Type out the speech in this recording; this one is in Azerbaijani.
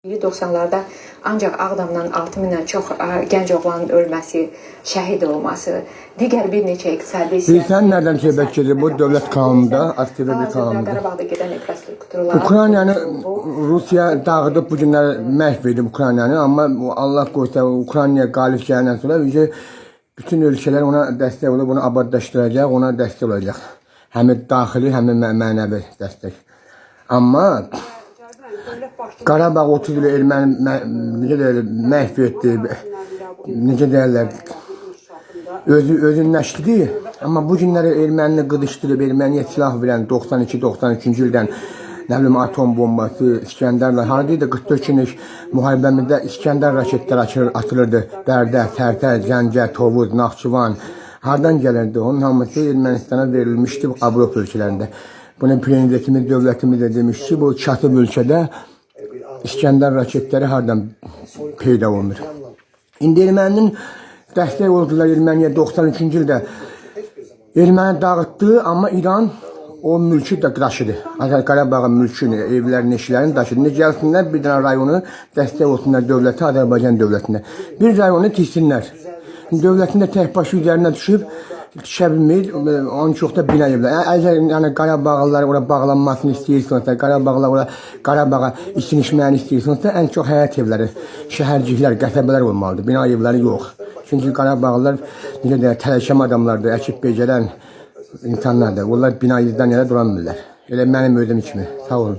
90'larda ancaq Ağdamdan 6000-dən çox gənc oğlanın ölməsi, şəhid olması, digər bir neçə iqtisadi Bilsən nereden söhbət gedir bu dövlət kanununda, askeri bir kanunda? Qarabağda gedən infrastrukturlar. Ukraynanı Rusiya dağıdıb bu günlər məhv edib Ukraynanı, amma Allah qoysa Ukraynaya qalib gələndən sonra bütün ölkələr ona dəstək olub, onu abadlaşdıracaq, ona dəstək olacaq. Həm daxili, həm mənəvi dəstək. Amma Qarabağ 30 il erməni məhv etdi, necə deyirlər, özünləşdirdi. Amma bu günləri ermənini qıdışdırıb, erməniyə silah verən 92-93-cü ildən nə bilim atom bombası, İskəndərlər, haradaydı 44 günlük müharibəmizdə İskəndər raketlər atılırdı. Bərdə, Tərtər, Gəncə, Tovuz, Naxçıvan, hardan gəlirdi? Onun hamısı Ermənistana verilmişdi Avropa ölkələrində. Bunun prezidentimiz, dövlətimiz də demiş ki, bu çatıb ölkədə İskəndər raketləri hardan peyda olunur. İndi erməninin dəstək oldular Erməniyə 93-cü ildə. Erməni dağıtdı, amma İran o mülkü də daşıdı. Qarabağın mülkünü, evlərini, işlərini daşıdı. İndi gəlsinlər bir dənə rayonu dəstək olsunlar dövləti, Azərbaycan dövlətinə. Bir rayonu tiksinlər. Dövlətin də tək başı üzərinə düşüb, düşə bilmir, onun çox da bina evlər. Əgər Qarabağlılar ora bağlanmasını istəyirsiniz, Qarabağa işinişməyini istəyirsiniz, ən çox həyət evləri, şəhərciklər, qəsəbələr olmalıdır, bina evləri yox. Çünki Qarabağlılar tələşəm adamlardır, əkib becərən insanlardır. Onlar bina izdən yerə duramırlar. Elə mənim özüm kimi. Sağ olun.